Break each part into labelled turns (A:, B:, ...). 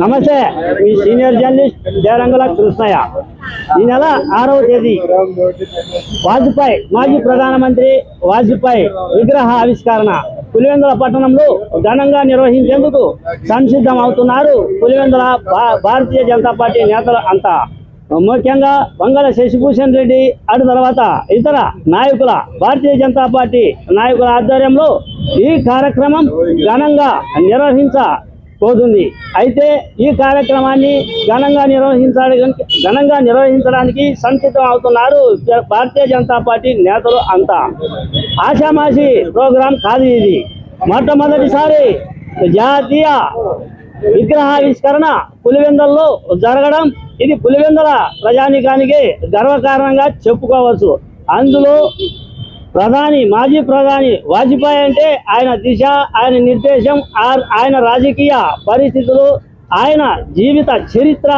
A: నమస్తే, మీ senior journalist జయరంగుల Krishnaiah. ఈ నెల 6వ తేదీ వాజ్పేయి మాజీ ప్రధానమంత్రి వాజ్పేయి విగ్రహ ఆవిష్కరణ పులివెందుల పట్టణంలో ఘనంగా నిర్వహించేందుకు సంసిద్ధం అవుతున్నారు పులివెందుల భారతీయ జనతా పార్టీ నేతలు అంతా. ముఖ్యంగా వంగల శశిభూషణ్ రెడ్డి అటు తర్వాత ఇతర నాయకుల భారతీయ జనతా పార్టీ నాయకుల ఆధ్వర్యంలో ఈ కార్యక్రమం ఘనంగా నిర్వహించబోతుంది. అయితే ఈ కార్యక్రమాన్ని ఘనంగా నిర్వహించడానికి సంసిద్ధం అవుతున్నారు భారతీయ జనతా పార్టీ నేతలు అంతా. ఆషామాషి ప్రోగ్రాం కాదు ఇది. మొట్టమొదటిసారి జాతీయ విగ్రహావిష్కరణ పులివెందులలో జరగడం ఇది పులివెందుల ప్రజానికానికి గర్వకారణంగా చెప్పుకోవచ్చు. అందులో మాజీ ప్రధాని వాజ్పేయి అంటే ఆయన దిశ, ఆయన నిర్దేశం, ఆయన రాజకీయ పరిస్థితులు, ఆయన జీవిత చరిత్ర,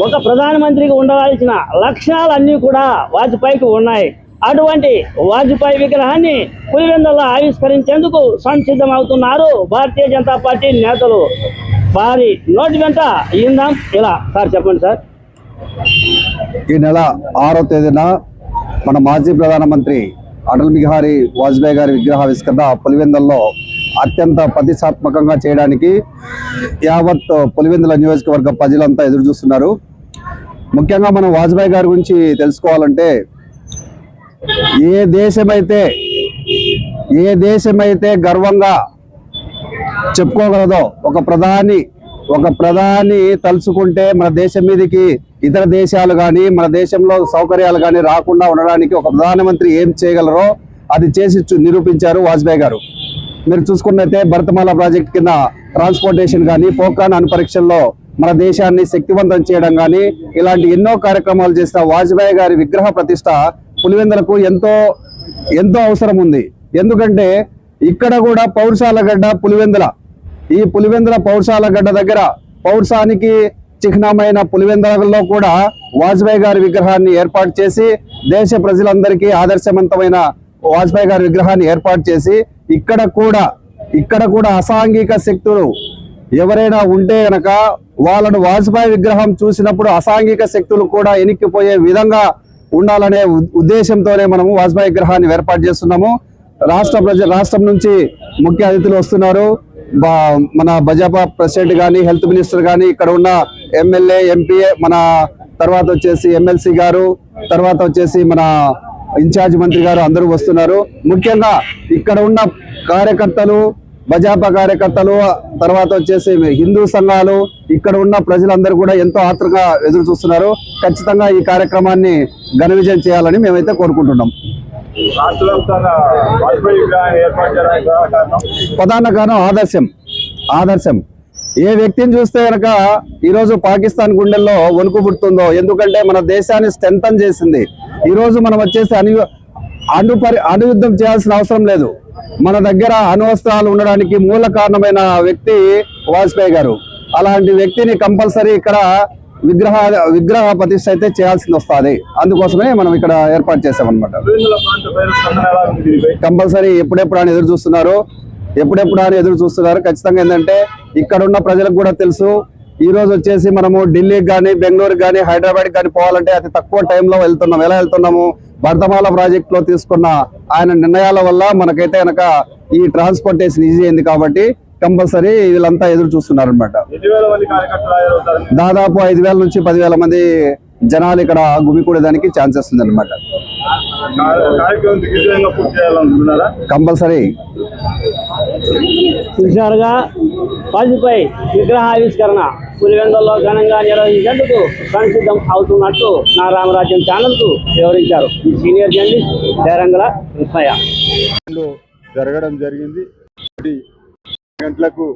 A: ఒక ప్రధానమంత్రికి ఉండవలసిన లక్షణాలన్నీ కూడా వాజ్పేయికి ఉన్నాయి. అటువంటి వాజ్పేయి విగ్రహాన్ని పులివెందులలో ఆవిష్కరించేందుకు సంసిద్ధం అవుతున్నారు భారతీయ జనతా పార్టీ నేతలు. వారి నోటి వెంట ఇందాం. ఇలా సార్ చెప్పండి సార్.
B: ఈ నెల 6వ తేదీన మన మాజీ ప్రధానమంత్రి అటల్ బిహారీ వాజ్పేయి గారి విగ్రహావిష్కరణ పులివెందులలో అత్యంత ప్రతిష్టాత్మకంగా చేయడానికి యావత్ పులివెందుల నియోజకవర్గ ప్రజలంతా ఎదురు చూస్తున్నారు. ముఖ్యంగా మనం వాజ్పేయి గారి గురించి తెలుసుకోవాలంటే ఏ దేశమైతే గర్వంగా చెప్పుకోగలదో ఒక ప్రధాని తలుచుకుంటే మన దేశం మీదకి ఇతర దేశాలు కానీ మన దేశంలో సౌకర్యాలు కానీ రాకుండా ఉండడానికి ఒక ప్రధానమంత్రి ఏం చేయగలరో అది చేసి నిరూపించారు వాజ్పేయి గారు. మీరు చూసుకున్నట్లయితే భరతమాల ప్రాజెక్ట్ కింద ట్రాన్స్పోర్టేషన్ కానీ, పోఖ్రాన్ అణుపరీక్షల్లో మన దేశాన్ని శక్తివంతం చేయడం కానీ, ఇలాంటి ఎన్నో కార్యక్రమాలు చేసిన వాజ్పేయి గారి విగ్రహ ప్రతిష్ట పులివెందులకు ఎంతో అవసరం ఉంది. ఎందుకంటే ఇక్కడ కూడా పౌరశాల గడ్డ పులివెందుల. ఈ పులివెందుల పౌరశాల గడ్డ దగ్గర పౌరసానికి చిహ్నమైన పులివెందులలో కూడా వాజ్పేయి గారి విగ్రహాన్ని ఏర్పాటు చేసి దేశ ప్రజలందరికీ ఆదర్శవంతమైన వాజ్పేయి గారి విగ్రహాన్ని ఏర్పాటు చేసి ఇక్కడ కూడా అసాంఘిక శక్తులు ఎవరైనా ఉంటే గనక వాళ్ళను వాజ్పేయి విగ్రహం చూసినప్పుడు అసాంఘిక శక్తులు కూడా ఎనిక్కిపోయే విధంగా ఉండాలనే ఉద్దేశంతోనే మనము వాజ్పేయి విగ్రహాన్ని ఏర్పాటు చేస్తున్నాము. రాష్ట్రం నుంచి ముఖ్య అతిథులు వస్తున్నారు. మన భాజపా ప్రెసిడెంట్ కానీ, హెల్త్ మినిస్టర్ కానీ, ఇక్కడ ఉన్న ఎమ్మెల్యే, ఎంపీ, మన తర్వాత వచ్చేసి ఎమ్మెల్సీ గారు, తర్వాత వచ్చేసి మన ఇన్ఛార్జ్ మంత్రి గారు అందరూ వస్తున్నారు. ముఖ్యంగా ఇక్కడ ఉన్న కార్యకర్తలు, భాజపా కార్యకర్తలు, తర్వాత వచ్చేసి హిందూ సంఘాలు, ఇక్కడ ఉన్న ప్రజలందరూ కూడా ఎంతో ఆత్రంగా ఎదురు చూస్తున్నారు. ఖచ్చితంగా ఈ కార్యక్రమాన్ని ఘన విజయం చేయాలని మేమైతే కోరుకుంటున్నాం. ప్రధాన కారణం ఆదర్శం. ఏ వ్యక్తిని చూస్తే కనుక ఈరోజు పాకిస్తాన్ గుండెల్లో వణుకు పుడుతుందో, ఎందుకంటే మన దేశాన్ని స్ట్రెంథన్ చేసింది. ఈరోజు మనం వచ్చేసి అణుయుద్ధం చేయాల్సిన అవసరం లేదు. మన దగ్గర అణ్వస్త్రాలు ఉండడానికి మూల కారణమైన వ్యక్తి వాజ్పేయి గారు. అలాంటి వ్యక్తిని కంపల్సరీ ఇక్కడ విగ్రహ ప్రతిష్ఠ అయితే చేయాల్సి వస్తుంది. అందుకోసమే మనం ఇక్కడ ఏర్పాటు చేసామన్నమాట. కంపల్సరీ ఎప్పుడెప్పుడు అని ఎదురు చూస్తున్నారు. ఖచ్చితంగా ఏంటంటే ఇక్కడ ఉన్న ప్రజలకు కూడా తెలుసు. ఈ రోజు వచ్చేసి మనము ఢిల్లీకి కానీ, బెంగళూరుకి కానీ, హైదరాబాద్కి కానీ పోవాలంటే అతి తక్కువ టైంలో వెళ్తున్నాం. ఎలా వెళ్తున్నాము? భరతమాల ప్రాజెక్ట్ లో తీసుకున్న ఆయన నిర్ణయాల వల్ల మనకైతే కనుక ఈ ట్రాన్స్పోర్టేషన్ ఈజీ అయింది. కాబట్టి కంపల్సరీ వీళ్ళంతా ఎదురు చూస్తున్నారు అనమాట. దాదాపు 5,000 నుంచి 10,000 మంది జనాలు ఇక్కడ గుమికూడేదానికి ఛాన్సెస్ ఉంది అనమాట. కంపల్సరీ
A: చూశారుగా, వాజ్పేయి విగ్రహావిష్కరణ పులివెందులలో ఘనంగా నిర్వహించేందుకు సంసిద్ధం అవుతున్నట్టు నా రామరాజ్యం ఛానల్కు వివరించారు సీనియర్ జర్నలిస్ట్ జయరంగుల కృష్ణయ్య.
C: జరగడం జరిగింది. 10 గంటలకు